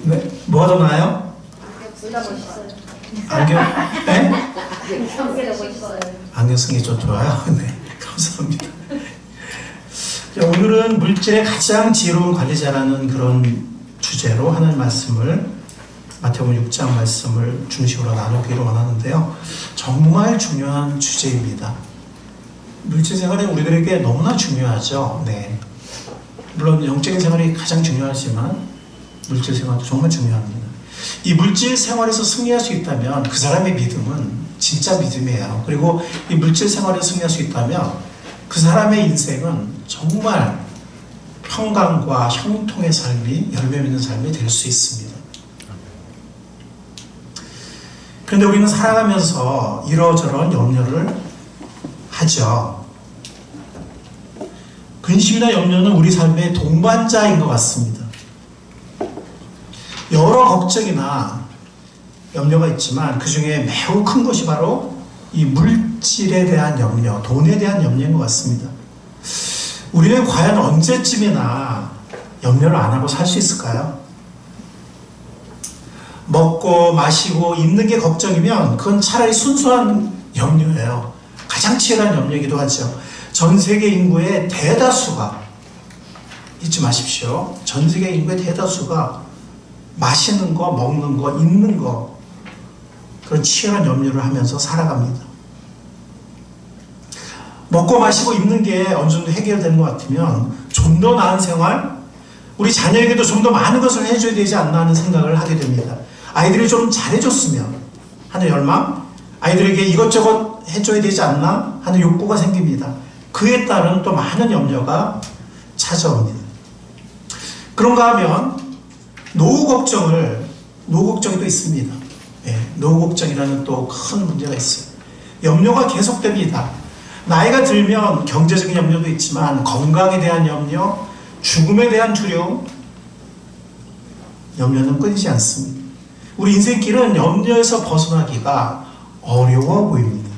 네? 뭐가 더 나아요? 둘다 멋있어요. 안경? 네? 안경 멋있어요. 안경 쓰는 게 좀 좋아요? 네, 감사합니다. 자, 오늘은 물질의 가장 지혜로운 관리자라는 그런 주제로 하는 말씀을 마태복음 6장 말씀을 중심으로 나누기를 원하는데요. 정말 중요한 주제입니다. 물질 생활은 우리들에게 너무나 중요하죠. 네. 물론 영적인 생활이 가장 중요하지만 물질 생활도 정말 중요합니다. 이 물질 생활에서 승리할 수 있다면 그 사람의 믿음은 진짜 믿음이에요. 그리고 이 물질 생활에서 승리할 수 있다면 그 사람의 인생은 정말 평강과 형통의 삶이, 열매 맺는 삶이 될 수 있습니다. 그런데 우리는 살아가면서 이러저런 염려를 하죠. 근심이나 염려는 우리 삶의 동반자인 것 같습니다. 여러 걱정이나 염려가 있지만 그 중에 매우 큰 것이 바로 이 물질에 대한 염려, 돈에 대한 염려인 것 같습니다. 우리는 과연 언제쯤이나 염려를 안 하고 살 수 있을까요? 먹고 마시고 입는 게 걱정이면 그건 차라리 순수한 염려예요. 가장 치열한 염려이기도 하죠. 전 세계 인구의 대다수가, 잊지 마십시오. 전 세계 인구의 대다수가 마시는 거, 먹는 거, 입는 거, 그런 치열한 염려를 하면서 살아갑니다. 먹고 마시고 입는 게 어느 정도 해결되는 것 같으면 좀 더 나은 생활, 우리 자녀에게도 좀 더 많은 것을 해줘야 되지 않나 하는 생각을 하게 됩니다. 아이들이 좀 잘해줬으면 하는 열망, 아이들에게 이것저것 해줘야 되지 않나 하는 욕구가 생깁니다. 그에 따른 또 많은 염려가 찾아옵니다. 그런가 하면 노후 걱정이 또 있습니다. 네, 노후 걱정이라는 또 큰 문제가 있어요. 염려가 계속됩니다. 나이가 들면 경제적인 염려도 있지만 건강에 대한 염려, 죽음에 대한 두려움, 염려는 끊이지 않습니다. 우리 인생길은 염려에서 벗어나기가 어려워 보입니다.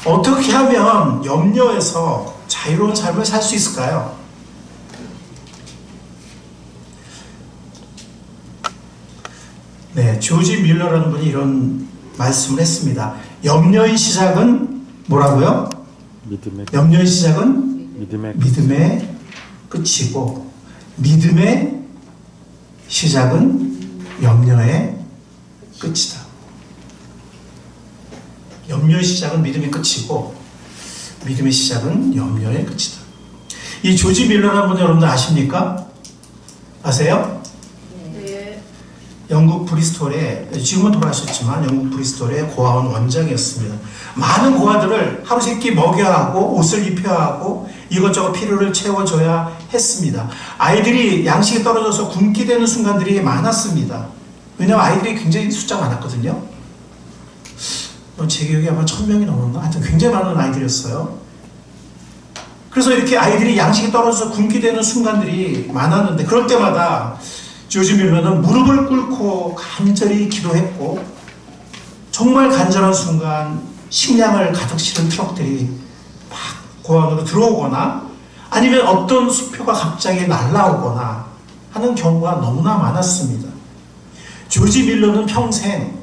어떻게 하면 염려에서 자유로운 삶을 살 수 있을까요? 네, 조지 밀러라는 분이 이런 말씀을 했습니다. 염려의 시작은 뭐라고요? 염려의 시작은 믿음의 끝이고 믿음의 시작은 염려의 끝이다. 염려의 시작은 믿음의 끝이고 믿음의 시작은 염려의 끝이다. 이 조지 밀러라는 분 여러분들 아십니까? 아세요? 네. 영국 브리스톨에, 지금은 돌아가셨지만 영국 브리스톨의 고아원 원장이었습니다. 많은 고아들을 하루 세끼 먹여야 하고 옷을 입혀야 하고 이것저것 필요를 채워줘야 했습니다. 아이들이 양식이 떨어져서 굶게 되는 순간들이 많았습니다. 왜냐하면 아이들이 굉장히 숫자가 많았거든요. 제 기억에 아마 1000명이 넘었나? 하여튼 굉장히 많은 아이들이었어요. 그래서 이렇게 아이들이 양식이 떨어져서 굶게 되는 순간들이 많았는데 그럴 때마다 조지 밀러는 무릎을 꿇고 간절히 기도했고 정말 간절한 순간 식량을 가득 실은 트럭들이 막 고아원으로 들어오거나 아니면 어떤 수표가 갑자기 날아오거나 하는 경우가 너무나 많았습니다. 조지 밀러는 평생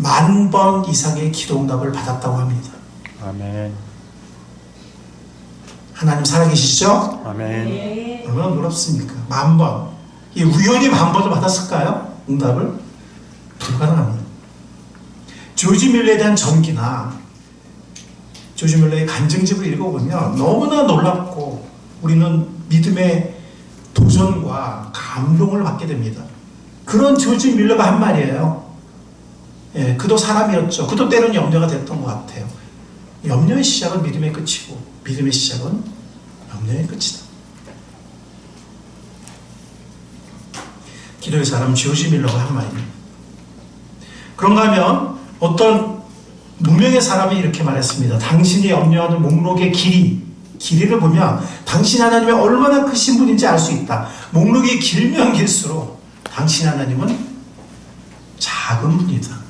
10,000번 이상의 기도응답을 받았다고 합니다. 아멘. 하나님 살아계시죠? 아멘. 얼마나 놀랍습니까? 10,000번. 이 우연히 10,000번을 받았을까요? 응답을? 불가능합니다. 조지 밀러에 대한 전기나 조지 밀러의 간증집을 읽어보면 너무나 놀랍고 우리는 믿음의 도전과 감동을 받게 됩니다. 그런 조지 밀러가 한 말이에요. 예, 그도 사람이었죠. 그도 때로는 염려가 됐던 것 같아요. 염려의 시작은 믿음의 끝이고 믿음의 시작은 염려의 끝이다. 기도의 사람 조지 밀러가 한 말입니다. 그런가 하면 어떤 무명의 사람이 이렇게 말했습니다. 당신이 염려하는 목록의 길이를 보면 당신 하나님이 얼마나 크신 분인지 알 수 있다. 목록이 길면 길수록 당신 하나님은 작은 분이다.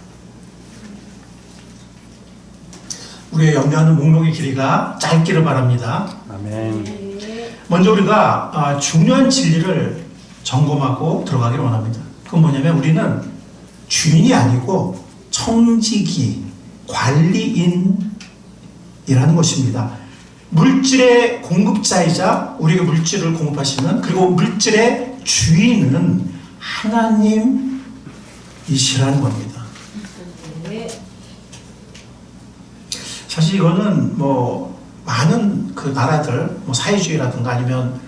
우리의 염려하는 목록의 길이가 짧기를 바랍니다. 아멘. 먼저 우리가 중요한 진리를 점검하고 들어가기를 원합니다. 그건 뭐냐면 우리는 주인이 아니고 청지기, 관리인이라는 것입니다. 물질의 공급자이자 우리에게 물질을 공급하시는, 그리고 물질의 주인은 하나님이시라는 겁니다. 사실 이거는 뭐 많은 그 나라들, 뭐 사회주의라든가 아니면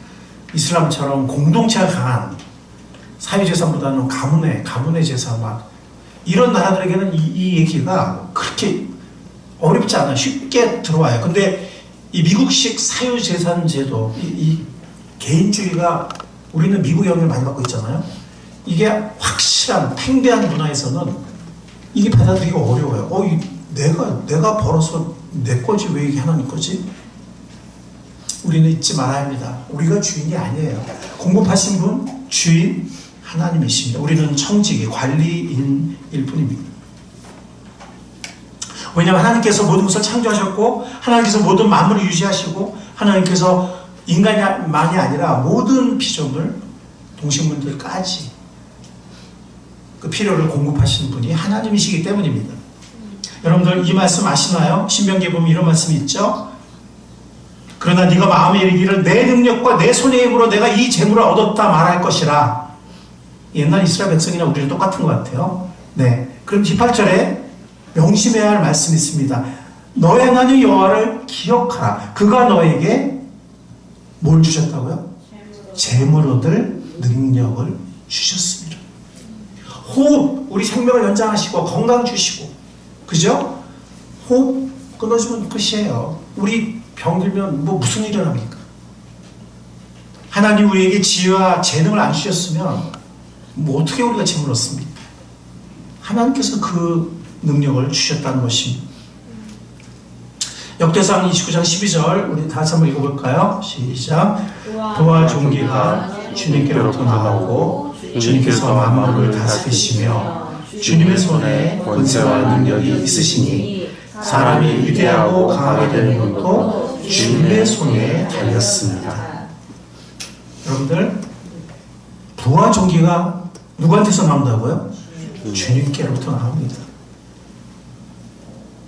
이슬람처럼 공동체가 강한 사회재산보다는 가문의 재산, 막 이런 나라들에게는 이 얘기가 그렇게 어렵지 않아요. 쉽게 들어와요. 근데 이 미국식 사유재산 제도, 이 개인주의가, 우리는 미국 영향을 많이 받고 있잖아요. 이게 확실한 팽배한 문화에서는 이게 받아들이기 어려워요. 내가 벌어서 내 거지 왜 이게 하나님 거지? 우리는 잊지 말아야 합니다. 우리가 주인이 아니에요. 공급하신 분 주인 하나님이십니다. 우리는 청지기, 관리인일 뿐입니다. 왜냐하면 하나님께서 모든 것을 창조하셨고, 하나님께서 모든 만물을 유지하시고, 하나님께서 인간만이 아니라 모든 피조물, 동식물들까지 그 필요를 공급하시는 분이 하나님이시기 때문입니다. 여러분들 이 말씀 아시나요? 신명기에 보면 이런 말씀이 있죠. 그러나 네가 마음에 이르기를 내 능력과 내 손의 힘으로 내가 이 재물을 얻었다 말할 것이라. 옛날 이스라엘 백성이나 우리는 똑같은 것 같아요. 네. 그럼 18절에 명심해야 할 말씀이 있습니다. 너의 하나님 여호와를 기억하라. 그가 너에게 뭘 주셨다고요? 재물 얻을 능력을 주셨습니다. 호흡, 우리 생명을 연장하시고 건강 주시고, 그죠? 호흡 끊어지면 끝이에요. 우리 병들면 뭐 무슨 일을 합니까? 하나님 우리에게 지혜와 재능을 안 주셨으면 뭐 어떻게 우리가 재물 얻습니까? 하나님께서 그 능력을 주셨다는 것입니다. 역대상 29장 12절 우리 다시 한번 읽어볼까요? 시작. 부와 존귀가 주님께로부터 나오고 주님께서 만물을 다스리시며 주님의 손에 권세와 능력이 있으시니 사람이 위대하고 강하게 되는 것도 주님의 손에 달렸습니다. 여러분들, 부와 존귀가 누구한테서 나온다고요? 주님께로부터 나옵니다.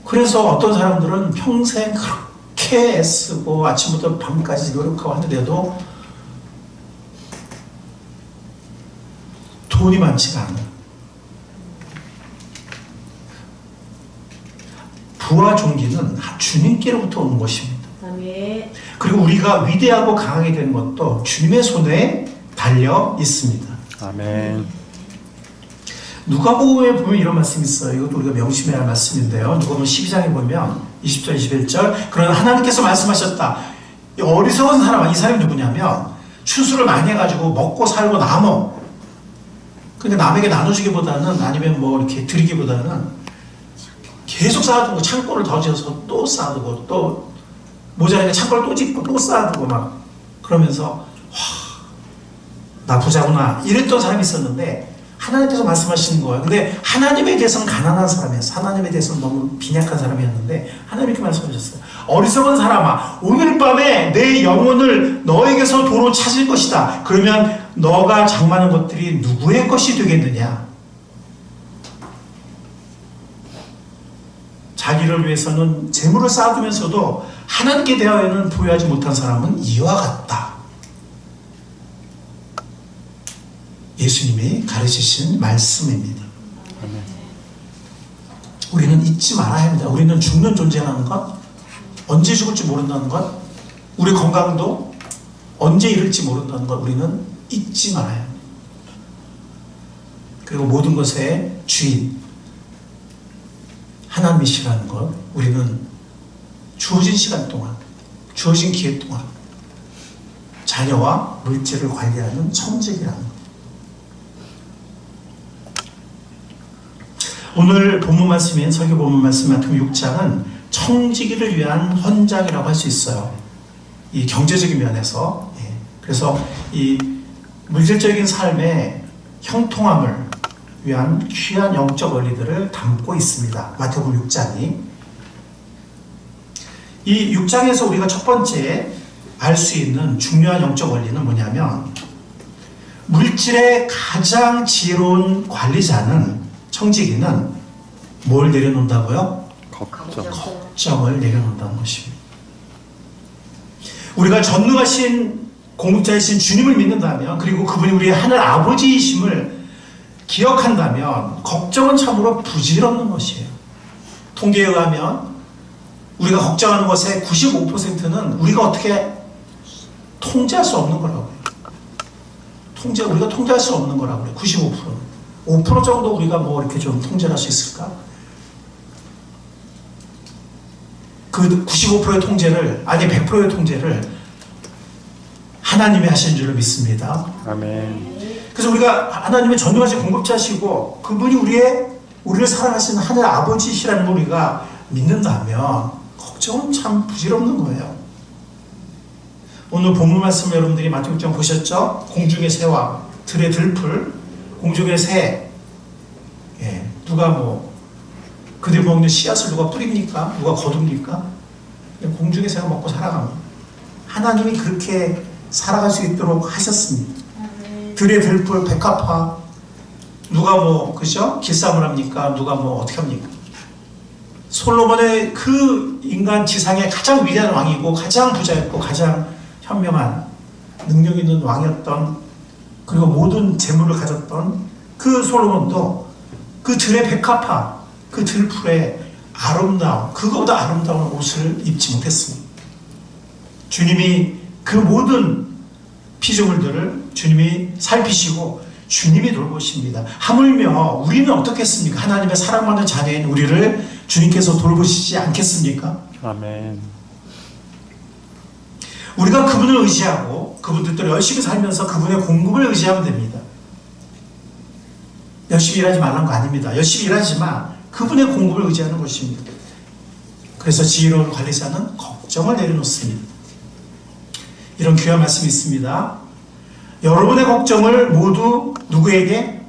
그래서 어떤 사람들은 평생 그렇게 애쓰고 아침부터 밤까지 노력하고 하는데도 돈이 많지가 않아요. 부와 존귀는 주님께로부터 오는 것입니다. 그리고 우리가 위대하고 강하게 되는 것도 주님의 손에 달려 있습니다. 아멘. 누가복음에 보면 이런 말씀이 있어요. 이것도 우리가 명심해야 할 말씀인데요. 누가복음 12장에 보면 20절, 21절. 그러나 하나님께서 말씀하셨다. 이 어리석은 사람, 이 사람이 누구냐면 추수를 많이 해가지고 먹고 살고 남어. 그러니까 남에게 나눠주기보다는, 아니면 뭐 이렇게 드리기보다는 계속 쌓아두고 창고를 더 지어서 또 쌓아두고, 또 모자라니까 창고를 또 짓고 또 쌓아두고 막 그러면서 나 부자구나 이랬던 사람이 있었는데, 하나님께서 말씀하시는 거예요. 근데 하나님에 대해서는 가난한 사람이었어요. 하나님에 대해서는 너무 빈약한 사람이었는데 하나님께 말씀하셨어요. 어리석은 사람아, 오늘 밤에 내 영혼을 너에게서 도로 찾을 것이다. 그러면 너가 장만한 것들이 누구의 것이 되겠느냐? 자기를 위해서는 재물을 쌓아두면서도 하나님께 대하여는 보유하지 못한 사람은 이와 같다. 예수님이 가르치신 말씀입니다. 우리는 잊지 말아야 합니다. 우리는 죽는 존재라는 것, 언제 죽을지 모른다는 것, 우리 건강도 언제 잃을지 모른다는 것, 우리는 잊지 말아야 합니다. 그리고 모든 것의 주인 하나님이시라는 것, 우리는 주어진 시간 동안, 주어진 기회 동안 자녀와 물질을 관리하는 청직이라는 것. 오늘 본문 말씀인 설교 본문 말씀 마태복음 6장은 청지기를 위한 헌장이라고 할 수 있어요. 이 경제적인 면에서. 그래서 이 물질적인 삶의 형통함을 위한 귀한 영적 원리들을 담고 있습니다. 마태복음 6장이. 이 6장에서 우리가 첫 번째 알 수 있는 중요한 영적 원리는 뭐냐면, 물질의 가장 지혜로운 관리자는, 청지기는 뭘 내려놓는다고요? 걱정. 걱정을 내려놓는다는 것입니다. 우리가 전능하신 공급자이신 주님을 믿는다면, 그리고 그분이 우리의 하늘 아버지이심을 기억한다면 걱정은 참으로 부질없는 것이에요. 통계에 의하면 우리가 걱정하는 것의 95%는 우리가 어떻게 통제할 수 없는 거라고요. 우리가 통제할 수 없는 거라고요. 95%는. 5% 정도 우리가 뭐 이렇게 좀 통제할 수 있을까? 그 95%의 통제를, 아니 100%의 통제를 하나님이 하시는 줄을 믿습니다. 아멘. 그래서 우리가 하나님의 전능하신 공급자시고 그분이 우리를 사랑하시는 하늘 아버지시라는 걸 우리가 믿는다면 걱정은 참 부질없는 거예요. 오늘 본문 말씀 여러분들이 마태복음 6장 보셨죠? 공중의 새와 들의 들풀, 공중의 새, 누가 뭐 그들 먹는 씨앗을 누가 뿌립니까? 누가 거둡니까? 공중의 새가 먹고 살아갑니다. 하나님이 그렇게 살아갈 수 있도록 하셨습니다. 들의 들풀, 백합화, 누가 뭐 그죠? 길쌈을 합니까? 누가 뭐 어떻게 합니까? 솔로몬의 그 인간 지상의 가장 위대한 왕이고 가장 부자였고 가장 현명한 능력 있는 왕이었던, 그리고 모든 재물을 가졌던 그 솔로몬도 그 들의 백합화, 그 들풀에 그거보다 아름다운 옷을 입지 못했습니다. 주님이 그 모든 피조물들을 주님이 살피시고 주님이 돌보십니다. 하물며 우리는 어떻겠습니까? 하나님의 사랑받는 자녀인 우리를 주님께서 돌보시지 않겠습니까? 아멘. 우리가 그분을 의지하고 그분 뜻대로 열심히 살면서 그분의 공급을 의지하면 됩니다. 열심히 일하지 말라는 거 아닙니다. 열심히 일하지만 그분의 공급을 의지하는 것입니다. 그래서 지혜로운 관리자는 걱정을 내려놓습니다. 이런 귀한 말씀이 있습니다. 여러분의 걱정을 모두 누구에게?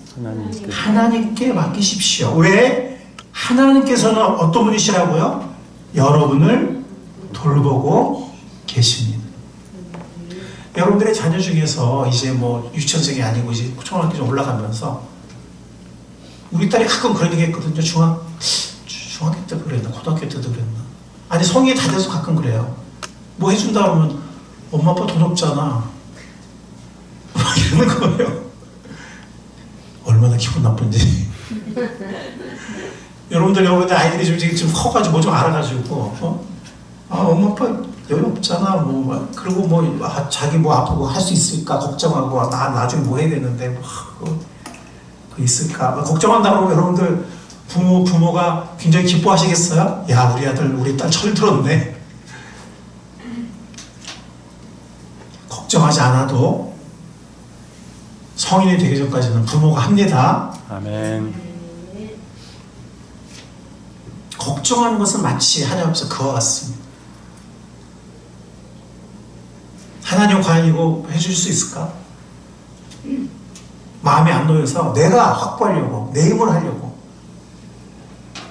하나님께 맡기십시오. 왜? 하나님께서는 어떤 분이시라고요? 여러분을 돌보고 계십니다. 여러분들의 자녀 중에서 이제 뭐 유치원생이 아니고 이제 초등학교 좀 올라가면서 우리 딸이 가끔 그런 얘기 했거든요. 중학교 때도 그랬나? 고등학교 때도 그랬나? 아니 성인이 다 돼서 가끔 그래요. 뭐 해준다 그러면 엄마 아빠 돈 없잖아. 이러는 거예요. 얼마나 기분 나쁜지. 여러분들 아이들이 좀 커가지고 뭐 좀 알아가지고 엄마 아빠 여유 없잖아. 그리고 자기 뭐 아프고 할 수 있을까 걱정하고 나 나중에 뭐 해야 되는데 그거 있을까 걱정한다고 여러분들 부모가 굉장히 기뻐하시겠어요? 야 우리 아들 우리 딸 철들었네. 걱정하지 않아도 성인이 되기 전까지는 부모가 합니다. 아멘. 걱정하는 것은 마치 하나님 앞에서 그와 같습니다. 하나님 과연 이거 해줄 수 있을까? 마음에 안 놓여서 내가 확보하려고 내 힘으로 하려고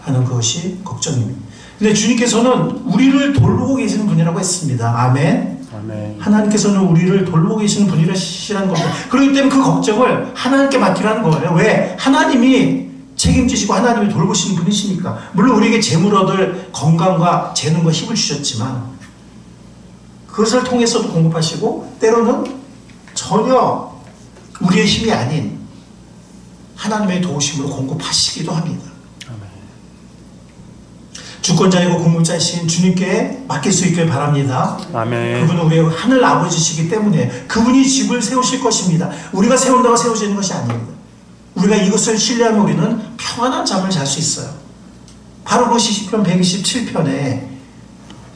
하는 것이 걱정입니다. 근데 주님께서는 우리를 돌보고 계시는 분이라고 했습니다. 아멘. 아멘. 하나님께서는 우리를 돌보고 계시는 분이라는 겁니다. 그렇기 때문에 그 걱정을 하나님께 맡기라는 거예요. 왜? 하나님이 책임지시고 하나님이 돌보시는 분이시니까. 물론 우리에게 재물 얻을 건강과 재능과 힘을 주셨지만 그것을 통해서도 공급하시고 때로는 전혀 우리의 힘이 아닌 하나님의 도우심으로 공급하시기도 합니다. 주권자이고 공급자이신 주님께 맡길 수 있길 바랍니다. 아멘. 그분은 우리의 하늘 아버지시기 때문에 그분이 집을 세우실 것입니다. 우리가 세운다고 세워지는 것이 아닙니다. 우리가 이것을 신뢰하면 우리는 평안한 잠을 잘 수 있어요. 바로 그 시편 127편에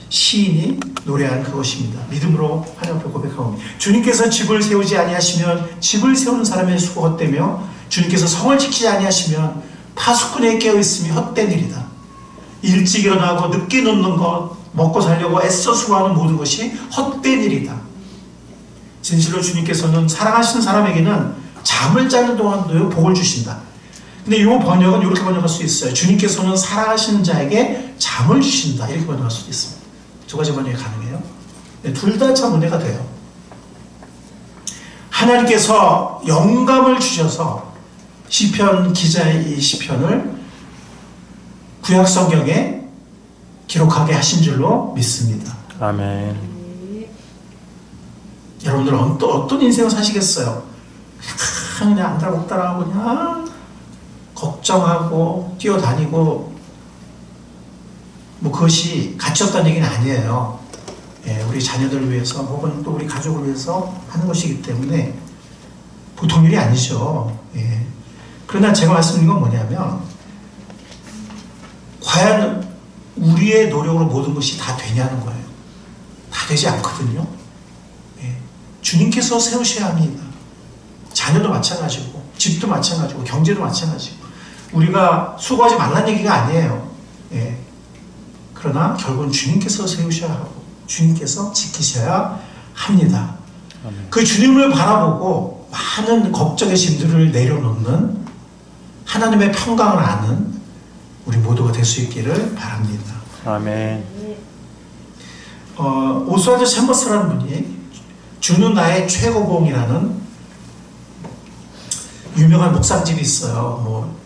시인이 노래한 그것입니다. 믿음으로 하나님 앞에 고백하옵니 주님께서 집을 세우지 아니하시면 집을 세우는 사람의 수고가 헛되며 주님께서 성을 지키지 아니하시면 파수꾼에 깨어있음이 헛된 일이다. 일찍 일어나고 늦게 눕는 것, 먹고 살려고 애써 수고하는 모든 것이 헛된 일이다. 진실로 주님께서는 사랑하시는 사람에게는 잠을 자는 동안도 복을 주신다. 근데 이 번역은 이렇게 번역할 수 있어요. 주님께서는 사랑하시는 자에게 잠을 주신다. 이렇게 번역할 수도 있습니다. 두 가지 번역이 가능해요. 둘 다 참 은혜가 돼요. 하나님께서 영감을 주셔서 시편 기자의 이 시편을 구약 성경에 기록하게 하신 줄로 믿습니다. 아멘. 여러분들 어떤 인생을 사시겠어요? 그냥 안달복달하고 그냥 걱정하고 뛰어다니고 뭐 그것이 가치 없다는 얘기는 아니에요. 예, 우리 자녀들을 위해서 혹은 또 우리 가족을 위해서 하는 것이기 때문에 보통 일이 아니죠. 예. 그러나 제가 말씀드린 건 뭐냐면 과연 우리의 노력으로 모든 것이 다 되냐는 거예요. 다 되지 않거든요. 예. 주님께서 세우셔야 합니다. 자녀도 마찬가지고 집도 마찬가지고 경제도 마찬가지고 우리가 수고하지 말라는 얘기가 아니에요. 예. 그러나 결국은 주님께서 세우셔야 하고 주님께서 지키셔야 합니다. 아멘. 그 주님을 바라보고 많은 걱정의 짐들을 내려놓는 하나님의 평강을 아는 우리 모두가 될 수 있기를 바랍니다. 아멘. 오스왈드 챔버스라는 분이 주는 나의 최고봉이라는 유명한 묵상집이 있어요. 뭐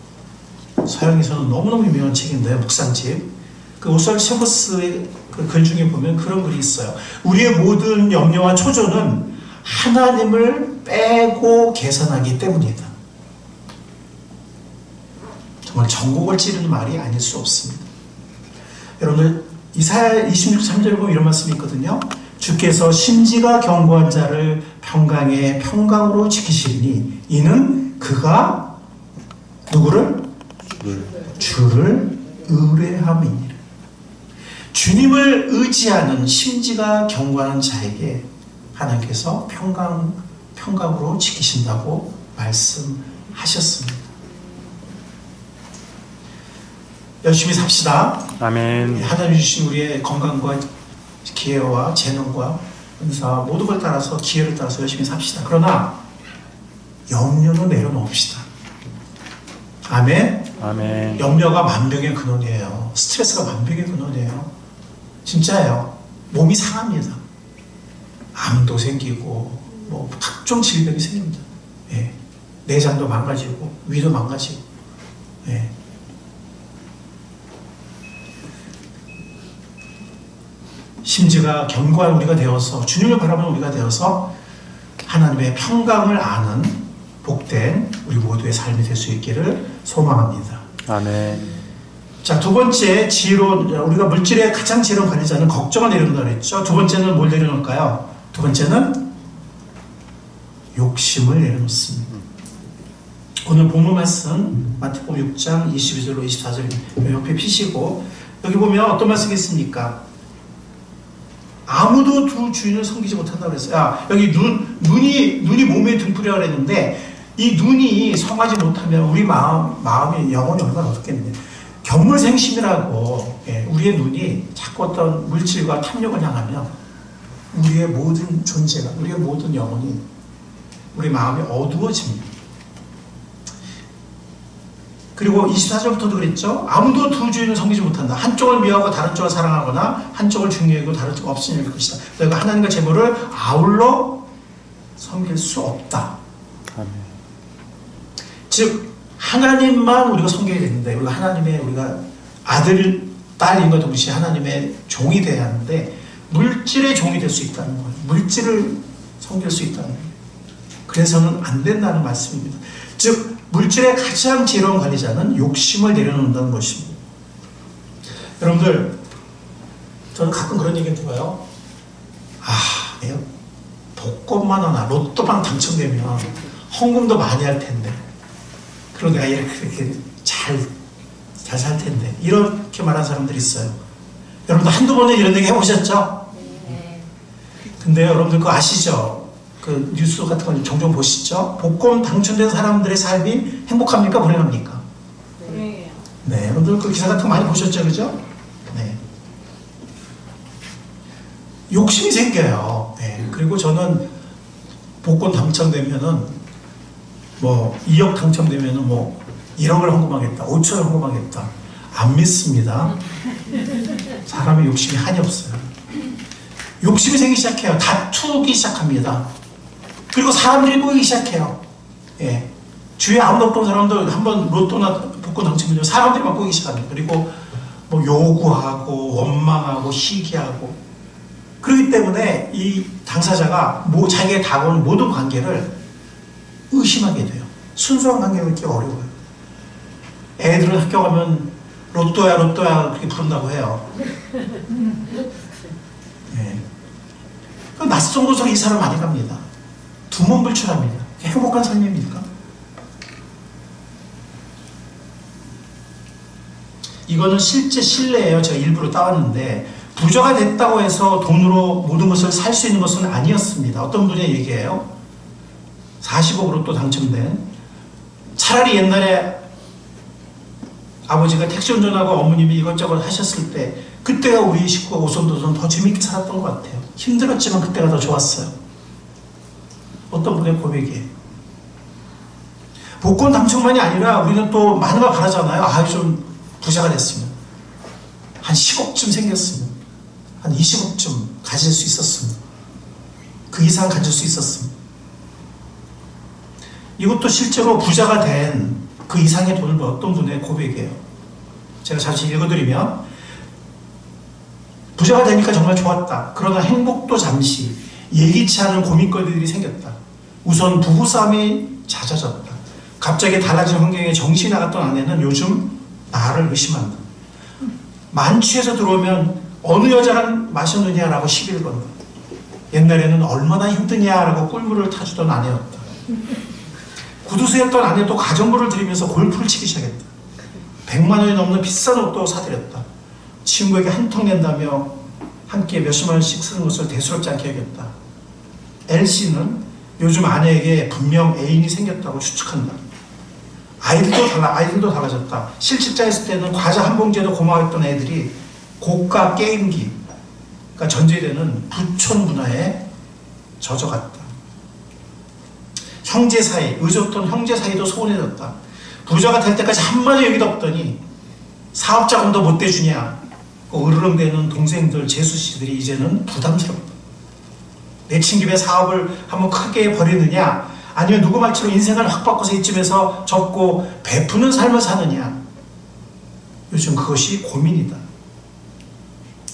서양에서는 너무너무 유명한 책인데 묵상집. 그 오스왈드 챔버스의 그 글 중에 보면 그런 글이 있어요. 우리의 모든 염려와 초조는 하나님을 빼고 계산하기 때문이다. 정말 전곡을 찌르는 말이 아닐 수 없습니다. 여러분들 이사야 26:3절에 보면 이런 말씀이 있거든요. 주께서 심지가 견고한 자를 평강에 평강으로 지키시리니 이는 그가 누구를? 주를 의뢰함이니라. 주님을 의지하는 심지가 견고한 자에게 하나님께서 평강으로 지키신다고 말씀하셨습니다. 열심히 삽시다. 아멘. 하나님 주신 우리의 건강과 기회와 재능과 은사 모든 걸 따라서 기회를 따라서 열심히 삽시다. 그러나 염려는 내려놓읍시다. 아멘. 아멘. 염려가 만병의 근원이에요. 스트레스가 만병의 근원이에요. 진짜예요. 몸이 상합니다. 암도 생기고 뭐 각종 질병이 생깁니다. 예. 내장도 망가지고 위도 망가지고. 예. 심지가 견고한 우리가 되어서 주님을 바라보는 우리가 되어서 하나님의 평강을 아는 복된 우리 모두의 삶이 될 수 있기를 소망합니다. 아멘. 자, 두 번째 지혜로운, 우리가 물질의 가장 지혜로운 관리자는 걱정을 내려놓는다고 했죠. 두 번째는 뭘 내려놓을까요? 두 번째는 욕심을 내려놓습니다. 오늘 본문 말씀 마태복음 6장 22절로 24절 옆에 피시고 여기 보면 어떤 말씀이 있습니까? 아무도 두 주인을 섬기지 못한다고 그랬어요. 야, 여기 눈이 몸에 등불이라고 그랬는데 이 눈이 성하지 못하면 우리 마음이 영혼이 얼마나 어떻겠느냐. 견물생심이라고. 예, 우리의 눈이 자꾸 어떤 물질과 탐욕을 향하면 우리의 모든 존재가, 우리의 모든 영혼이, 우리 마음이 어두워집니다. 그리고 24절부터도 그랬죠. 아무도 두 주인을 섬기지 못한다. 한쪽을 미워하고 다른 쪽을 사랑하거나 한쪽을 중요하고 다른 쪽을 없으니 여길 것이다. 너희가 하나님과 재물을 아울러 섬길 수 없다. 아멘. 즉 하나님만 우리가 섬겨야 되는데 우리가 아들, 딸인과 동시에 하나님의 종이 돼야 하는데 물질의 종이 될 수 있다는 거예요. 물질을 섬길 수 있다는 거예요. 그래서는 안 된다는 말씀입니다. 즉 물질의 가장 지혜로운 관리자는 욕심을 내려놓는다는 것입니다. 여러분들, 저는 가끔 그런 얘기 들어요. 내가 복권만 하나, 로또만 당첨되면 헌금도 많이 할 텐데, 그리고 내가 이렇게 잘 살 텐데, 이렇게 말하는 사람들이 있어요. 여러분들 한두 번에 이런 얘기 해보셨죠? 근데 여러분들 그거 아시죠? 그 뉴스 같은 거 종종 보시죠? 복권 당첨된 사람들의 삶이 행복합니까? 불행합니까? 불행해요. 네, 여러분들 그 기사 같은 거 많이 보셨죠? 그죠? 네. 욕심이 생겨요. 네. 그리고 저는 복권 당첨되면은 뭐 2억 당첨되면은 뭐 1억을 헌금하겠다, 5천을 헌금하겠다. 안 믿습니다. 사람의 욕심이 한이 없어요. 욕심이 생기기 시작해요. 다투기 시작합니다. 그리고 사람들이 꼬이기 시작해요. 예. 주위에 아무도 없던 사람도 한번 로또나 복권 당첨되면 사람들이 막 꼬이기 시작합니다. 그리고 뭐 요구하고 원망하고 시기하고, 그렇기 때문에 이 당사자가 자기에게 다가오는 모든 관계를 의심하게 돼요. 순수한 관계가 그렇게 어려워요. 애들은 학교 가면 로또야 로또야 그렇게 부른다고 해요. 예. 낯선 곳으로 이사를 많이 갑니다. 두문불출합니다. 행복한 삶입니까? 이거는 실제 신뢰예요. 제가 일부러 따왔는데, 부자가 됐다고 해서 돈으로 모든 것을 살 수 있는 것은 아니었습니다. 어떤 분의 얘기예요? 40억 로또 당첨된, 차라리 옛날에 아버지가 택시 운전하고 어머님이 이것저것 하셨을 때 그때가 우리 식구가 오손도손 더 재밌게 살았던 것 같아요. 힘들었지만 그때가 더 좋았어요. 어떤 분의 고백이에요. 복권 당첨만이 아니라 우리는 또 많은 걸 바라잖아요. 아, 좀 부자가 됐으면, 한 10억쯤 생겼으면, 한 20억쯤 가질 수 있었으면, 그 이상 가질 수 있었으면. 이것도 실제로 부자가 된 그 이상의 돈을 벌었던 분의 고백이에요. 제가 잠시 읽어드리면, 부자가 되니까 정말 좋았다. 그러나 행복도 잠시, 예기치 않은 고민거리들이 생겼다. 우선 부부싸움이 잦아졌다. 갑자기 달라진 환경에 정신이 나갔던 아내는 요즘 나를 의심한다. 만취해서 들어오면 어느 여자랑 마셨느냐라고 시비를 건다. 옛날에는 얼마나 힘드냐라고 꿀물을 타주던 아내였다. 구두쇠였던 아내도 가정부를 들이면서 골프를 치기 시작했다. 100만 원이 넘는 비싼 옷도 사들였다. 친구에게 한턱 낸다며 함께 몇십만 원씩 쓰는 것을 대수롭지 않게 여겼다. L씨는 요즘 아내에게 분명 애인이 생겼다고 추측한다. 아이들도 달라졌다. 실직자 있을 때는 과자 한 봉지에도 고마워했던 애들이 고가 게임기, 그러니까 전제되는 부촌 문화에 젖어갔다. 형제 사이, 의젓던 형제 사이도 소원해졌다. 부자가 될 때까지 한마디 얘기도 없더니 사업자금도 못 대주냐, 으르렁대는 동생들, 재수씨들이 이제는 부담스럽다. 내친김에 사업을 한번 크게 벌이느냐, 아니면 누구 말처럼 인생을 확 바꿔서 이쯤에서 접고 베푸는 삶을 사느냐. 요즘 그것이 고민이다.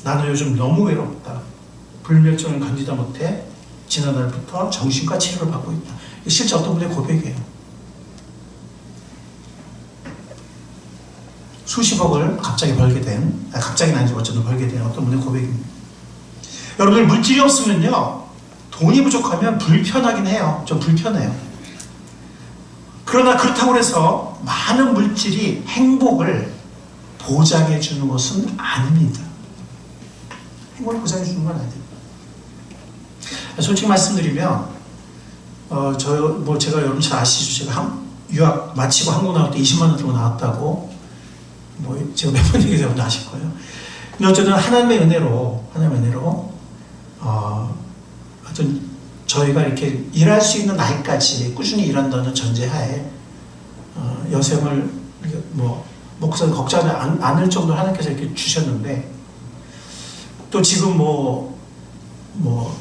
나는 요즘 너무 외롭다. 불멸종을 견디다 못해 지난달부터 정신과 치료를 받고 있다. 실제 어떤 분의 고백이에요. 수십억을 갑자기 벌게 된, 갑자기는 아니지 어쨌든 벌게 된 어떤 분의 고백입니다. 여러분들, 물질이 없으면요, 돈이 부족하면 불편하긴 해요. 좀 불편해요. 그러나 그렇다고 해서 많은 물질이 행복을 보장해 주는 것은 아닙니다. 행복을 보장해 주는 건 아니에요. 솔직히 말씀드리면, 제가 여러분 잘 아시죠? 제가 유학 마치고 한국 나올 때 20만 원 들고 나왔다고, 제가 몇 번 얘기해서 여러분 아실 거예요. 근데 어쨌든 하나님의 은혜로, 하여튼 저희가 이렇게 일할 수 있는 나이까지 꾸준히 일한다는 전제하에 여생을 먹고 사는 걱정하지 않을 정도로 하나님께서 이렇게 주셨는데, 또 지금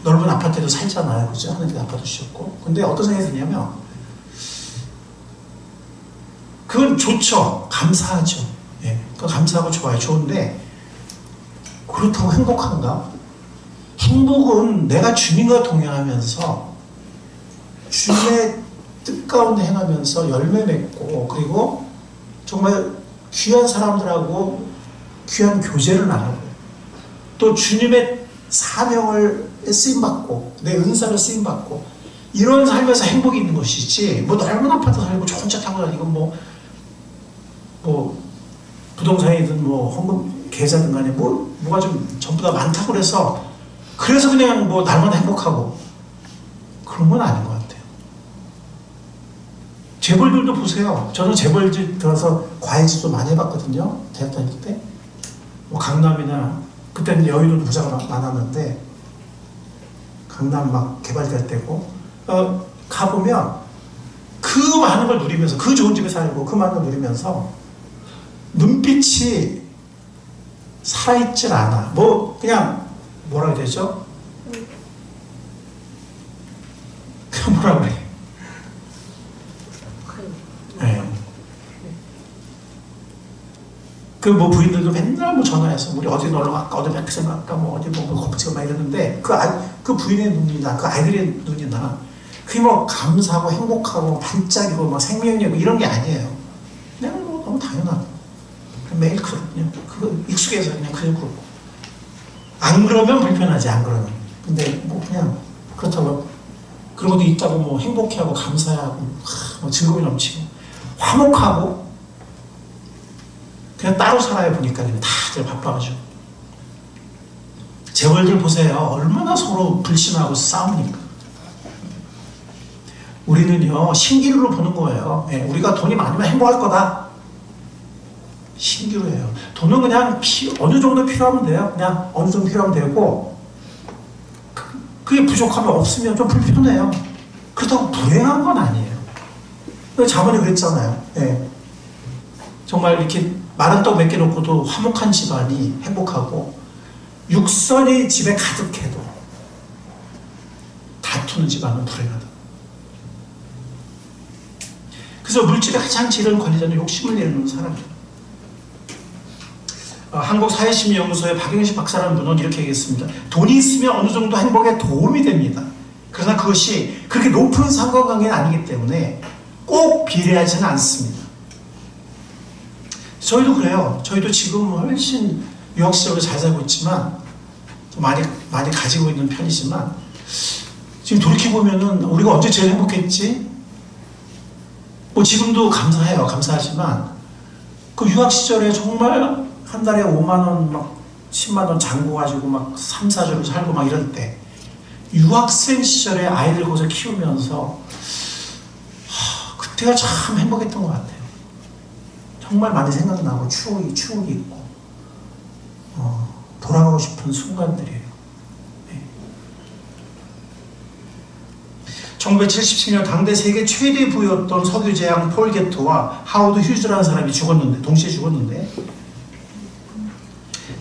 넓은 아파트에도 살잖아요. 그죠? 하나님께서 아파트 주셨고. 근데 어떤 생각이 드냐면, 그건 좋죠. 감사하죠. 예. 그거 감사하고 좋아요. 좋은데, 그렇다고 행복한가? 행복은 내가 주님과 동행하면서 주님의 뜻 가운데 행하면서 열매 맺고, 그리고 정말 귀한 사람들하고 귀한 교제를 나누고, 또 주님의 사명을 쓰임받고, 내 은사를 쓰임받고, 이런 삶에서 행복이 있는 것이지, 넓은 아파트 살고 좋은 차 타고 다니고, 부동산이든 헌금 계좌든 간에 뭐가 좀 전부 다 많다고 그래서 그냥 날마다 행복하고, 그런 건 아닌 것 같아요. 재벌들도 보세요. 저는 재벌집 들어서 과외집도 많이 해봤거든요. 대학 다닐 때. 강남이나, 그때는 여의도도 부자가 많았는데, 강남 막 개발될 때고, 가보면 그 많은 걸 누리면서, 그 좋은 집에 살고 그 많은 걸 누리면서 눈빛이 살아있질 않아. 그냥 뭐라 해야 되죠? 그냥 뭐라 그 뭐 부인들도 맨날 뭐 전화해서 우리 어디 놀러 갈까, 어디 백화점 갈까, 뭐 어디 뭐 거푸치고 막 이러는데 그 부인의 눈이나 그 아이들의 눈이나 그게 뭐 감사하고 행복하고 반짝이고 뭐 생명력이고 이런 게 아니에요. 그냥 뭐 너무 당연하고 매일 그냥 그거 익숙해서 그냥 그러고 안 그러면 불편하지 안 그러면. 근데 뭐 그냥 그렇다고 그런 것도 있다고 뭐 행복해하고 감사하고 뭐 즐거움이 넘치고 화목하고 그냥 따로 살아야 보니까 그냥 다들 바빠가지고 재벌들 보세요. 얼마나 서로 불신하고 싸우니까. 우리는요 신기루로 보는 거예요. 예, 우리가 돈이 많으면 행복할 거다. 신기루예요. 돈은 그냥 어느 정도 필요하면 돼요. 그냥 어느 정도 필요하면 되고 그게 부족하면 없으면 좀 불편해요. 그렇다고 불행한 건 아니에요. 자문이 그랬잖아요. 예. 정말 이렇게 마른 떡 몇 개 놓고도 화목한 집안이 행복하고 육선이 집에 가득해도 다투는 집안은 불행하다. 그래서 물질의 가장 지른 권리자는 욕심을 내는 사람이에요. 한국사회심리연구소의 박영식 박사라는 분은 이렇게 얘기했습니다. 돈이 있으면 어느 정도 행복에 도움이 됩니다. 그러나 그것이 그렇게 높은 상관관계는 아니기 때문에 꼭 비례하지는 않습니다. 저희도 그래요. 저희도 지금 훨씬 유학 시절을 잘 살고 있지만 많이 가지고 있는 편이지만 지금 돌이켜보면은 우리가 언제 제일 행복했지? 뭐 지금도 감사해요. 감사하지만 그 유학 시절에 정말 한 달에 5만 원, 막 10만 원 잔고 가지고 막 3, 4주를 살고 막 이럴 때 유학생 시절에 아이들 거기서 키우면서 그때가 참 행복했던 것 같아요. 정말 많이 생각나고 추억이 있고 돌아가고 싶은 순간들이에요. 네. 1977년 당대 세계 최대 부였던 석유제왕 폴 게트와 하워드 휴즈라는 사람이 동시에 죽었는데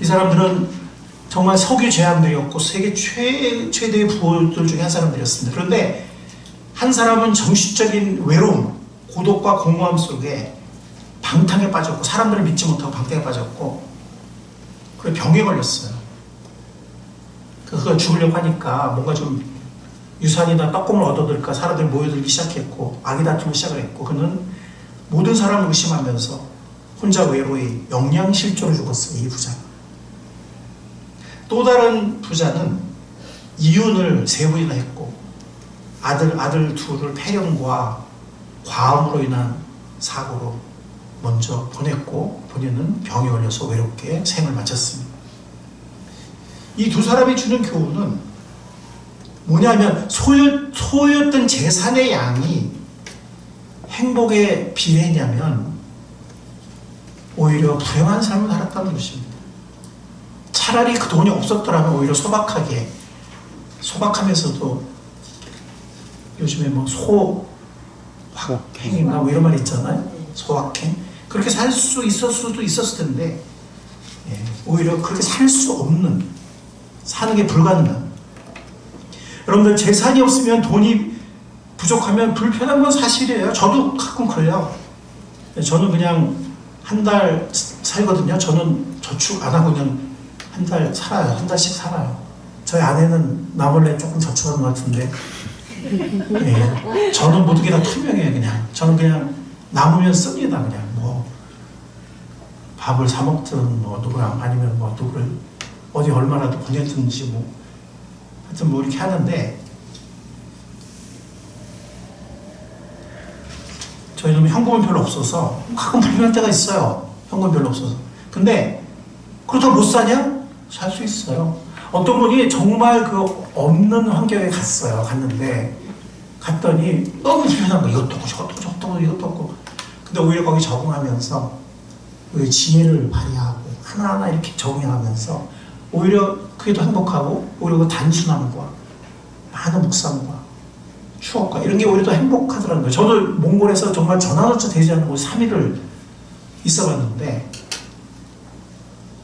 이 사람들은 정말 석유 제왕들이었고 세계 최대의 부호들 중에 한 사람들이었습니다. 그런데 한 사람은 정신적인 외로움, 고독과 공허함 속에 방탕에 빠졌고 사람들을 믿지 못하고 방탕에 빠졌고 그리고 병에 걸렸어요. 그걸 죽으려고 하니까 뭔가 좀 유산이나 떡국을 얻어들까 사람들이 모여들기 시작했고 악이 다툼을 시작을 했고 그는 모든 사람을 의심하면서 혼자 외로이 영양실조로 죽었어요. 이 부자는. 또 다른 부자는 이혼을 3번이나 했고 아들 둘을 폐렴과 과음으로 인한 사고로 먼저 보냈고 본인은 병에 걸려서 외롭게 생을 마쳤습니다. 이 두 사람이 주는 교훈은 뭐냐면 소유했던 재산의 양이 행복에 비례냐면 오히려 불행한 삶을 살았다는 것입니다. 차라리 그 돈이 없었더라면 오히려 소박하면서도 요즘에 뭐 소확행인가 뭐 이런 말이 있잖아요. 소확행. 그렇게 살 수 있었을 텐데 오히려 그렇게 살 수 없는 사는 게 불가능한 여러분들 재산이 없으면 돈이 부족하면 불편한 건 사실이에요. 저도 가끔 그래요. 저는 그냥 한 달 살거든요. 저는 저축 안 하고 그냥 한 달 살아요. 한 달씩 살아요. 저희 아내는 나 몰래 조금 저축하는 것 같은데 저는 모든 게 다 투명해요. 그냥 저는 그냥 남으면 씁니다. 그냥 뭐 밥을 사 먹든 뭐 누구랑 아니면 뭐 누구를 어디 얼마라도 보냈든지 뭐 하여튼 뭐 이렇게 하는데 저희는 현금은 별로 없어서 가끔 불편할 때가 있어요. 현금 별로 없어서. 근데 그렇다고 못 사냐? 살 수 있어요. 어떤 분이 정말 그 없는 환경에 갔는데 갔더니 너무 불편한 거예요. 이것도 없고 저것도 없고 이것도 없고. 근데 오히려 거기 적응하면서 우리 지혜를 발휘하고 하나하나 이렇게 적응하면서 오히려 그게 더 행복하고 오히려 그 단순함과 많은 묵상과 추억과 이런 게 오히려 더 행복하더라는 거예요. 저도 몽골에서 정말 전화조차 되지 않는 곳에 3일을 있어봤는데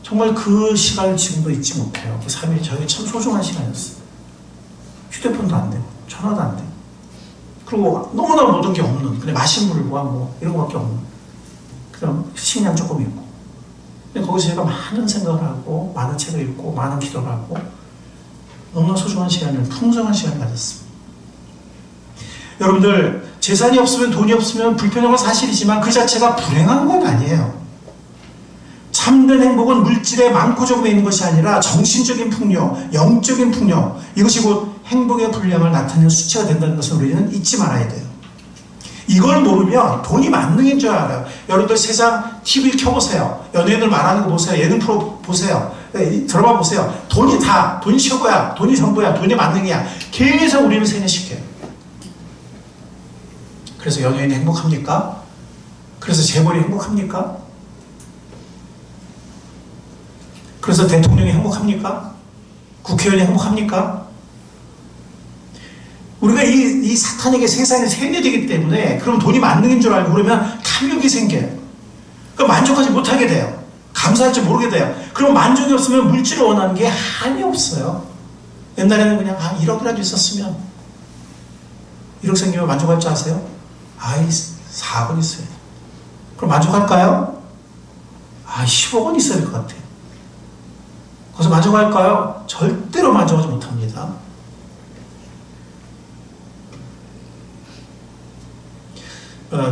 정말 그 시간을 지금도 잊지 못해요. 그 3일이 저에게 참 소중한 시간이었어요. 휴대폰도 안 되고 전화도 안 되고 그리고 너무나 모든 게 없는 그냥 마신 물과 뭐 이런 것밖에 없는 그냥 식량 조금 있고 거기서 제가 많은 생각을 하고 많은 책을 읽고 많은 기도를 하고 너무나 소중한 시간을 풍성한 시간을 가졌습니다. 여러분들 재산이 없으면 돈이 없으면 불편한 건 사실이지만 그 자체가 불행한 건 아니에요. 참된 행복은 물질에 많고 적음에 있는 것이 아니라 정신적인 풍요, 영적인 풍요, 이것이 곧 행복의 분량을 나타내는 수치가 된다는 것을 우리는 잊지 말아야 돼요. 이걸 모르면 돈이 만능인 줄 알아요. 여러분들 세상 TV 켜보세요. 연예인들 말하는 거 보세요. 예능 프로 보세요. 드라마 보세요. 돈이 최고야. 돈이 전부야. 돈이 만능이야. 계속 우리를 세뇌시켜요. 그래서 연예인이 행복합니까? 그래서 재벌이 행복합니까? 그래서 대통령이 행복합니까? 국회의원이 행복합니까? 우리가 이 사탄에게 세상에 세뇌되기 때문에 그럼 돈이 만능인 줄 알고 그러면 탐욕이 생겨요. 그럼 만족하지 못하게 돼요. 감사할 줄 모르게 돼요. 그럼 만족이 없으면 물질을 원하는 게 한이 없어요. 옛날에는 그냥 1억이라도 있었으면 1억 생기면 만족할 줄 아세요? 4억 있어요. 그럼 만족할까요? 10억 원 있어야 될 것 같아요. 거기서 만족할까요? 절대로 만족하지 못합니다.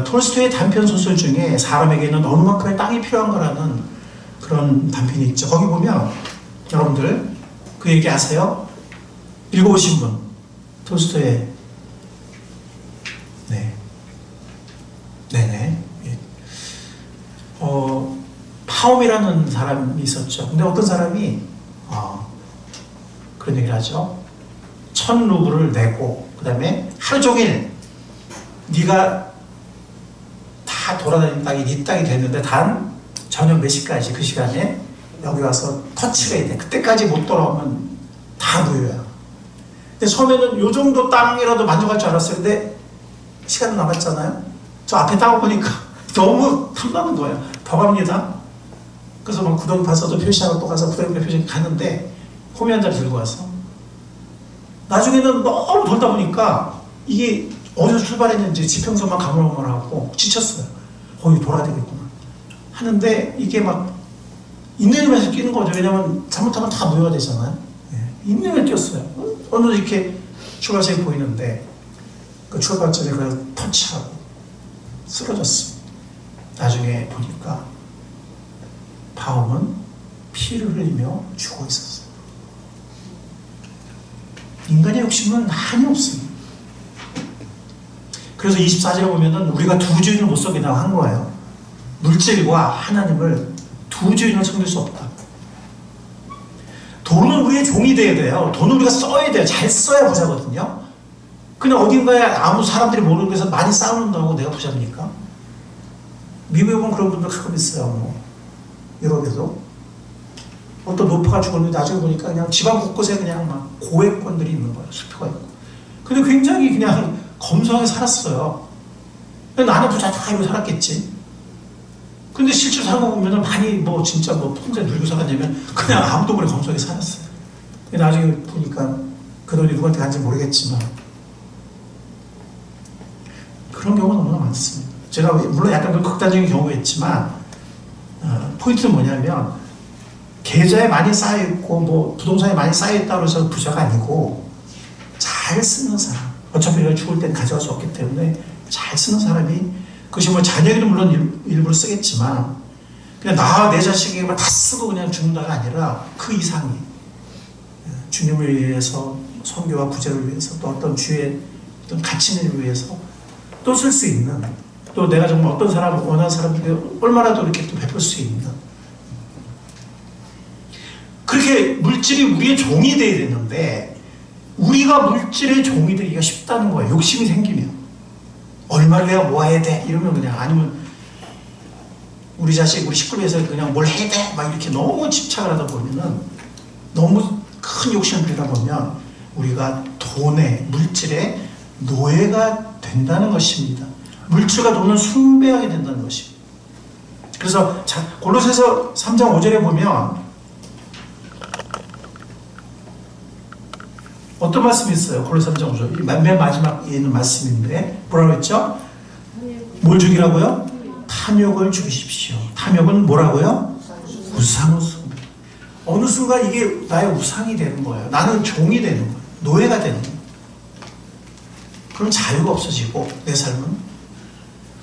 톨스토이의 단편 소설 중에 사람에게는 어느 만큼의 땅이 필요한 거라는 그런 단편이 있죠. 거기 보면 여러분들 그 얘기 아세요? 읽어보신 분 톨스토이의 네네 파움이라는 사람이 있었죠. 근데 어떤 사람이 그런 얘기를 하죠. 1000루블을 내고 그 다음에 하루 종일 네가 다 돌아다니는 땅이 네 땅이 됐는데 단 저녁 몇 시까지 그 시간에 여기 와서 터치가 돼. 그때까지 못 돌아오면 다 무효야. 근데 처음에는 요 정도 땅이라도 만족할 줄 알았어요. 근데 시간 남았잖아요. 저 앞에 땅을 보니까 너무 탐나는 거예요. 더 갑니다. 그래서 막 구덩이 봤어도 표시하고 또 가서 구덩이 표시 가는데 호미 한 자리 들고 와서 나중에는 너무 돌다 보니까 이게 어디서 출발했는지 지평선만 가물가물하고 지쳤어요. 거기 돌아야 되겠구나 하는데 이게 막 있는 힘에서 뛰는 거죠. 왜냐면 잘못하면 다 무효가 되잖아요. 있는 힘에 뛰었어요. 어느 이렇게 출발선이 보이는데 그 출발점에 그걸 터치하고 쓰러졌어요. 나중에 보니까 바움은 피를 흘리며 죽어 있었어요. 인간의 욕심은 한이 없습니다. 그래서 24절에 보면은 우리가 두 주인을 못 섬긴다고 한 거예요. 물질과 하나님을 두 주인을 섬길 수 없다. 돈은 우리의 종이 돼야 돼요. 돈은 우리가 써야 돼요. 잘 써야 부자거든요. 그냥 어딘가에 아무 사람들이 모르는 데서 많이 쌓아놓는다고 내가 부자입니까? 미국에 보면 그런 분들 가끔 있어요. 유럽에도 어떤 노파가 죽었는데 나중에 보니까 그냥 지방 곳곳에 그냥 막 고액권들이 있는 거예요. 수표가 있고. 근데 굉장히 그냥 검소하게 살았어요. 나는 부자다 이러고 살았겠지. 근데 실제로 사는 거 보면은 많이 뭐 진짜 뭐 평생 누리고 살았냐면 그냥 아무도 모르게 검소하게 살았어요. 근데 나중에 보니까 그 돈이 누구한테 간지 모르겠지만 그런 경우가 너무나 많습니다. 제가 물론 약간 극단적인 경우가 있지만 포인트는 뭐냐면 계좌에 많이 쌓여있고 뭐 부동산에 많이 쌓여있다고 해서 부자가 아니고 잘 쓰는 사람, 어차피 내가 죽을 땐 가져갈 수 없기 때문에 잘 쓰는 사람이 그것이 뭐 자녀에게도 물론 일부러 쓰겠지만 그냥 나와 내 자식에게만 다 쓰고 그냥 죽는다가 아니라 그 이상이 주님을 위해서 선교와 구제를 위해서 또 어떤 주의 어떤 가치를 위해서 또 쓸 수 있는 또 내가 정말 어떤 사람을 원하는 사람들에게 얼마나 더 이렇게 또 베풀 수 있는 그렇게 물질이 우리의 종이 되어야 되는데 우리가 물질의 종이 되기가 쉽다는 거예요. 욕심이 생기면 얼마를 내가 모아야 돼 이러면 그냥 아니면 우리 자식 우리 식구를 위해서 그냥 뭘 해야 돼 막 이렇게 너무 집착을 하다 보면은 너무 큰 욕심을 부리다 보면 우리가 돈에 물질의 노예가 된다는 것입니다. 물질과 돈은 숭배하게 된다는 것입니다. 그래서 골로새서 3장 5절에 보면 어떤 말씀이 있어요? 골로새 3장 5절 맨 마지막에 있는 말씀인데 뭐라고 했죠? 뭘 죽이라고요? 탐욕을 죽이십시오. 탐욕은 뭐라고요? 우상을 숭배. 어느 순간 이게 나의 우상이 되는 거예요. 나는 종이 되는 거예요. 노예가 되는 거예요. 그럼 자유가 없어지고 내 삶은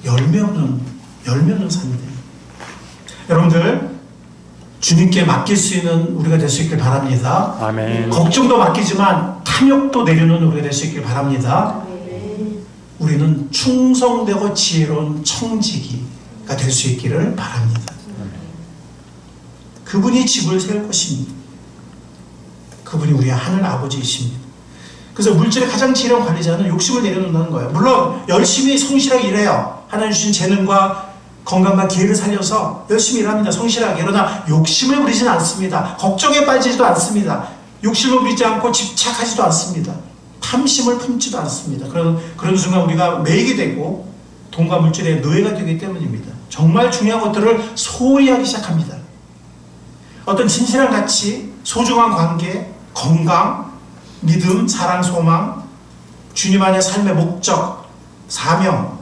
열매 없는 삶이 돼요. 여러분들 주님께 맡길 수 있는 우리가 될 수 있길 바랍니다. 아멘. 걱정도 맡기지만 탐욕도 내려놓는 우리가 될 수 있길 바랍니다. 우리는 충성되고 지혜로운 청지기가 될 수 있기를 바랍니다. 그분이 집을 세울 것입니다. 그분이 우리의 하늘 아버지이십니다. 그래서 물질의 가장 지혜로운 관리자는 욕심을 내려놓는다는 거예요. 물론 열심히 성실하게 일해요. 하나님 주신 재능과 건강과 기회를 살려서 열심히 일합니다. 성실하게. 그러나 욕심을 부리지는 않습니다. 걱정에 빠지지도 않습니다. 욕심을 부리지 않고 집착하지도 않습니다. 탐심을 품지도 않습니다. 그런 순간 우리가 매이게 되고 돈과 물질의 노예가 되기 때문입니다. 정말 중요한 것들을 소홀히 하기 시작합니다. 어떤 진실한 가치, 소중한 관계, 건강, 믿음, 사랑, 소망, 주님 안의 삶의 목적, 사명,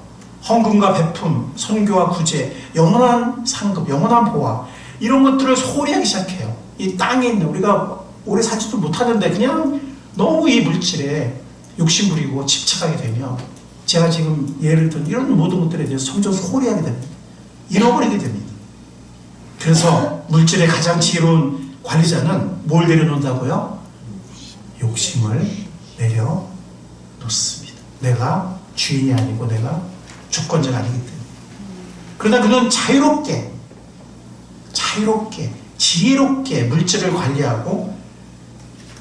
헌금과 베품, 선교와 구제, 영원한 상급, 영원한 보화, 이런 것들을 소홀히 하기 시작해요. 이 땅에 있는, 우리가 오래 살지도 못하는데 그냥 너무 이 물질에 욕심 부리고 집착하게 되면 제가 지금 예를 든 이런 모든 것들에 대해서 점점 소홀히 하게 됩니다. 잃어버리게 됩니다. 그래서 물질의 가장 지혜로운 관리자는 뭘 내려놓는다고요? 욕심을 내려놓습니다. 내가 주인이 아니고 내가 주권자가 아니기 때문에. 그러나 그는 자유롭게 지혜롭게 물질을 관리하고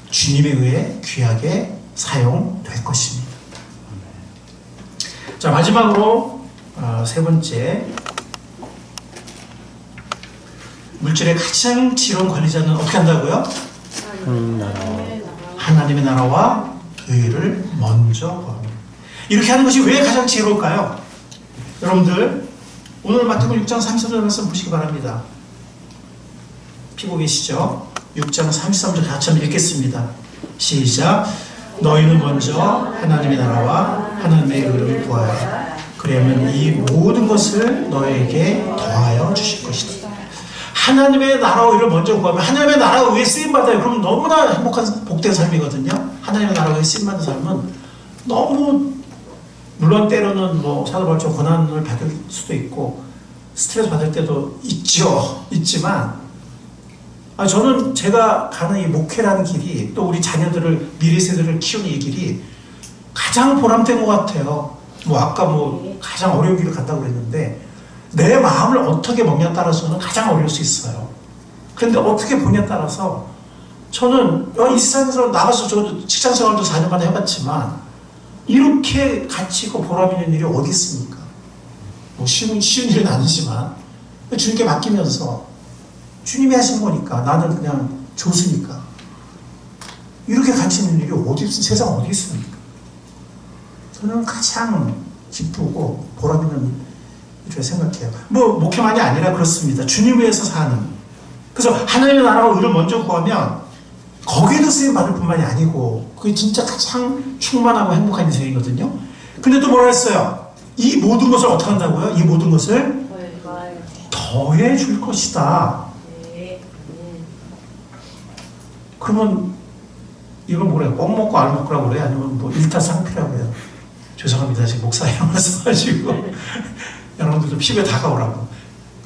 주님에 의해 귀하게 사용될 것입니다. 자, 마지막으로 세 번째, 물질의 가장 지혜로운 관리자는 어떻게 한다고요? 하나님의 나라와 의를 먼저 구합니다. 이렇게 하는 것이 왜 가장 지혜로울까요? 여러분들 오늘 마태복음 6장 33절 말씀 보시기 바랍니다. 피고 계시죠? 6장 33절 같이 한번 읽겠습니다. 시작. 너희는 먼저 하나님의 나라와 하나님의 의를 구하여 그러면 이 모든 것을 너에게 더하여 주실 것이다. 하나님의 나라와 의를 먼저 구하면 하나님의 나라와 의에 쓰임받아요. 그러면 너무나 행복한 복된 삶이거든요. 하나님의 나라와 의에 쓰임받는 삶은 너무, 물론 때로는 사도바울처럼 고난을 받을 수도 있고 스트레스 받을 때도 있지만 저는 제가 가는 이 목회라는 길이, 또 우리 자녀들을, 미래 세대를 키우는 이 길이 가장 보람된 것 같아요. 아까 가장 어려운 길을 간다고 그랬는데 내 마음을 어떻게 먹냐에 따라서는 가장 어려울 수 있어요. 그런데 어떻게 보냐에 따라서 저는 이 세상에서 나가서 저도 직장생활도 4년간 해봤지만 이렇게 가치 있고 보람 있는 일이 어디 있습니까? 쉬운 일은 아니지만 주님께 맡기면서 주님이 하신 거니까 나는 그냥 조수니까 이렇게 가치 있는 일이 세상 어디 있습니까? 저는 가장 기쁘고 보람 있는 이렇게 생각해요. 목회만이 아니라 그렇습니다. 주님 위해서 사는. 그래서 하나님의 나라와 의를 먼저 구하면 거기에도 쓰임 받을 뿐만이 아니고 그게 진짜 가장 충만하고 행복한 인생이거든요. 근데 또 뭐라 했어요? 이 모든 것을 어떻게 한다고요? 이 모든 것을 더해 줄 것이다. 그러면 이걸 뭐래요? 꼭 먹고 알 먹고라고 그래요? 아니면 일타상피라고 해요? 죄송합니다. 지금 목사님 말씀하시고 여러분들 좀 피부에 다가오라고.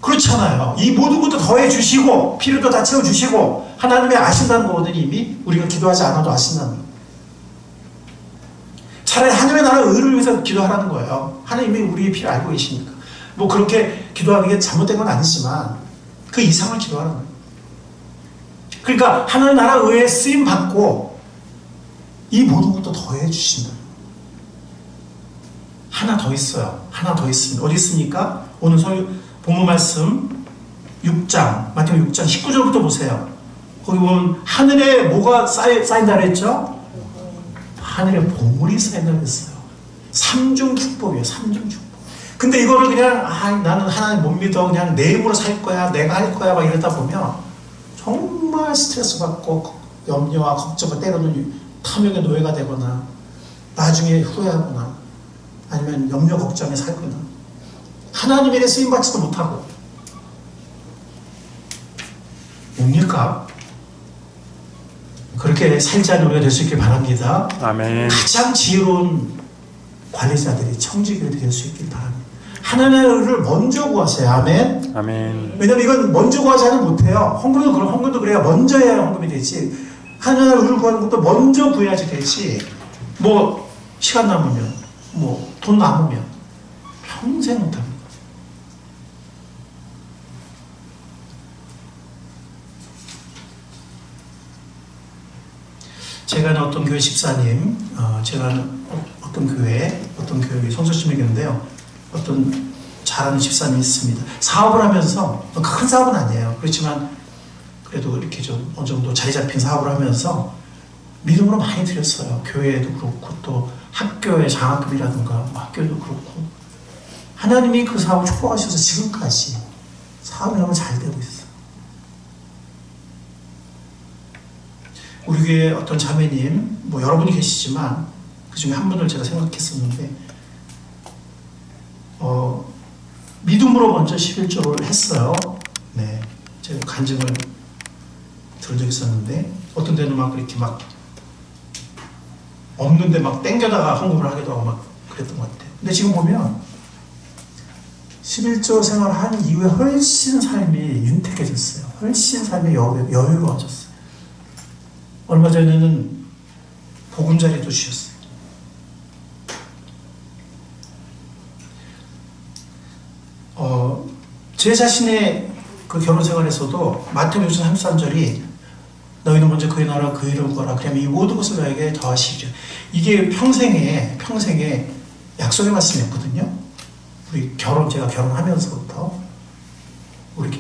그렇잖아요. 이 모든 것도 더해 주시고 필요도 다 채워 주시고 하나님이 아신다는 거거든요. 이미 우리가 기도하지 않아도 아신다는 거. 차라리 하나님의 나라의 의를 위해서 기도하라는 거예요. 하나님이 우리의 필요 알고 계시니까. 그렇게 기도하는 게 잘못된 건 아니지만 그 이상을 기도하는 거예요. 그러니까 하나님의 나라의 의에 쓰임 받고 이 모든 것도 더해 주신다. 하나 더 있어요. 하나 더 있습니다. 어디 있습니까? 오늘 본문 말씀 6장, 마태복음 6장 19절부터 보세요. 거기 보면 하늘에 뭐가 쌓인다 그랬죠? 하늘에 보물이 쌓인다 그랬어요. 삼중 축복이에요. 삼중 축복. 근데 이거를 그냥 나는 하나님 못 믿어. 그냥 내 힘으로 살 거야. 내가 할 거야. 막 이러다 보면 정말 스트레스 받고 염려와 걱정과 때로는 탐욕의 노예가 되거나 나중에 후회하거나 아니면 염려 걱정에 살거나 하나님 일에 쓰임받지도 못하고 뭡니까? 그렇게 살지 않는 우리가 될 수 있길 바랍니다. 아멘. 가장 지혜로운 관리자들이 청지기들이 될 수 있길 바랍니다. 하나님의 의를 먼저 구하세요. 아멘. 아멘. 왜냐면 이건 먼저 구하지 않으면 못해요. 헌금도 그래야 먼저 해야 헌금이 되지. 하나님의 의를 구하는 것도 먼저 구해야지 되지. 뭐 시간 남으면, 뭐 돈 남으면 평생 못합니다. 제가 아는 어떤 교회 집사님, 제가 아는 어떤 교회 성서심이었는데요. 어떤 잘하는 집사님이 있습니다. 사업을 하면서, 큰 사업은 아니에요. 그렇지만 그래도 이렇게 좀 어느 정도 자리 잡힌 사업을 하면서 믿음으로 많이 드렸어요. 교회에도 그렇고 또 학교의 장학금이라든가 뭐 학교도 그렇고 하나님이 그 사업을 축복하셔서 지금까지 사업이 너무 잘 되고 있어요. 우리 교회 어떤 자매님, 뭐 여러분이 계시지만 그 중에 한 분을 제가 생각했었는데 믿음으로 먼저 11조를 했어요. 네, 제가 간증을 들은 적이 있었는데 어떤 데는 막 이렇게 막 없는데 막 땡겨다가 헌금을 하기도 하고 막 그랬던 것 같아요. 근데 지금 보면 11조 생활을 한 이후에 훨씬 삶이 윤택해졌어요. 훨씬 삶이 여유로워졌어요. 얼마 전에는 보금자리도 주셨어요. 제 자신의 그 결혼 생활에서도 마태복음 33절이 너희는 먼저 그의 나라 그 이름을 구하라. 그러면 이 모든 것을 너에게 더하시리라. 이게 평생의 약속의 말씀이었거든요. 제가 결혼하면서부터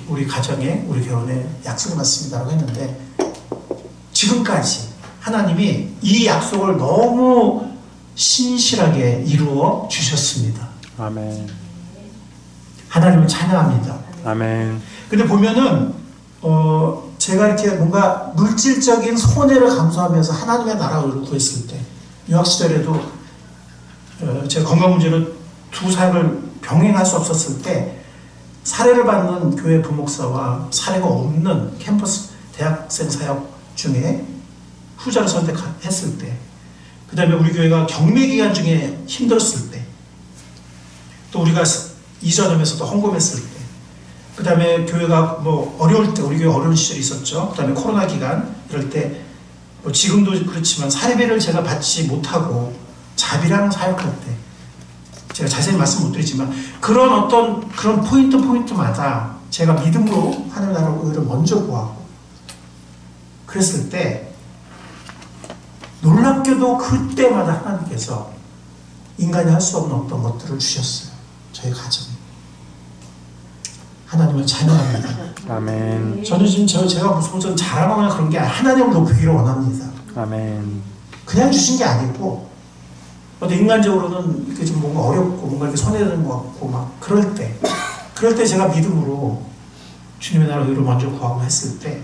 우리 가정에 우리 결혼에 약속의 말씀이다라고 했는데 지금까지 하나님이 이 약속을 너무 신실하게 이루어 주셨습니다. 아멘. 하나님을 찬양합니다. 아멘. 근데 보면은 제가 이렇게 뭔가 물질적인 손해를 감수하면서 하나님의 나라를 구했을 때 유학 시절에도 제가 건강 문제로 두 삶을 병행할 수 없었을 때 사례를 받는 교회 부목사와 사례가 없는 캠퍼스 대학생 사역 중에 후자를 선택했을 때, 그 다음에 우리 교회가 경매 기간 중에 힘들었을 때, 또 우리가 이전하면서도 헌금했을 때, 그 다음에 교회가 뭐 어려울 때, 우리 교회 어려운 시절이 있었죠. 그 다음에 코로나 기간 이럴 때, 뭐 지금도 그렇지만 사례비를 제가 받지 못하고 자비랑 사역할 때, 제가 자세히 말씀 못 드리지만 그런 포인트마다 제가 믿음으로 하나님 나라 의를 먼저 구하고 그랬을 때 놀랍게도 그때마다 하나님께서 인간이 할 수 없는 어떤 것들을 주셨어요. 저희 가정에. 하나님을 찬양합니다. 아멘. 저는 지금 제가 무슨 자랑하거나 그런 게 아니라 하나님을 높이기를 원합니다. 아멘. 그냥 주신 게 아니고 인간적으로는 이렇게 좀 뭔가 어렵고 뭔가 이렇게 손해되는 것 같고 막 그럴 때 제가 믿음으로 주님의 나라 의를 먼저 구하고 했을 때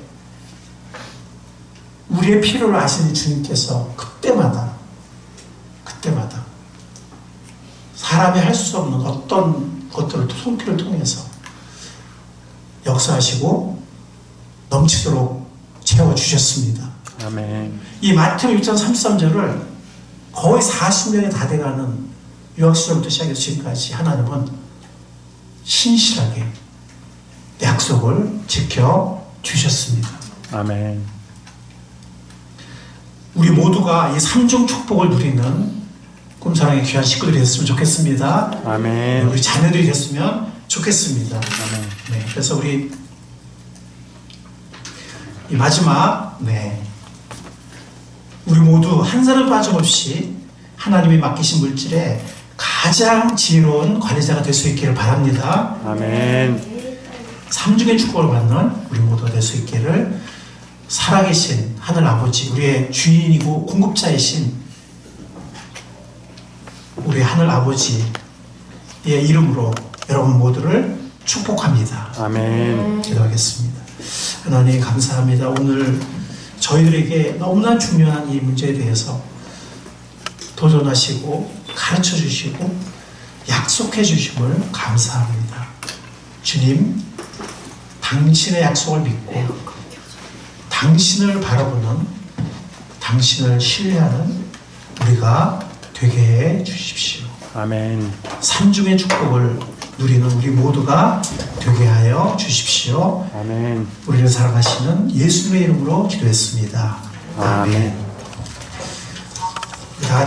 우리의 필요를 아시는 주님께서 그때마다 사람이 할 수 없는 어떤 것들을 손길을 통해서 역사하시고 넘치도록 채워주셨습니다. 아멘. 이 마태복음 6장 33절을 거의 40년이 다 돼가는 유학시절부터 시작해서 지금까지 하나님은 신실하게 약속을 지켜주셨습니다. 아멘. 우리 모두가 이 삼중 축복을 누리는 꿈사랑의 귀한 식구들이 됐으면 좋겠습니다. 아멘. 우리 자녀들이 됐으면 좋겠습니다. 아멘. 네, 그래서 우리 이 마지막 우리 모두 한 사람 빠짐없이 하나님이 맡기신 물질에 가장 지혜로운 관리자가 될 수 있기를 바랍니다. 아멘. 삼중의 축복을 받는 우리 모두가 될 수 있기를 살아계신 하늘 아버지, 우리의 주인이고 공급자이신 우리 하늘 아버지의 이름으로 여러분 모두를 축복합니다. 아멘. 기도하겠습니다. 하나님 감사합니다. 오늘 저희들에게 너무나 중요한 이 문제에 대해서 도전하시고 가르쳐 주시고 약속해 주심을 감사합니다. 주님, 당신의 약속을 믿고 당신을 바라보는, 당신을 신뢰하는 우리가 되게 해 주십시오. 아멘. 산중의 축복을 누리는 우리 모두가 되게 하여 주십시오. 아멘. 우리를 사랑하시는 예수님의 이름으로 기도했습니다. 아멘.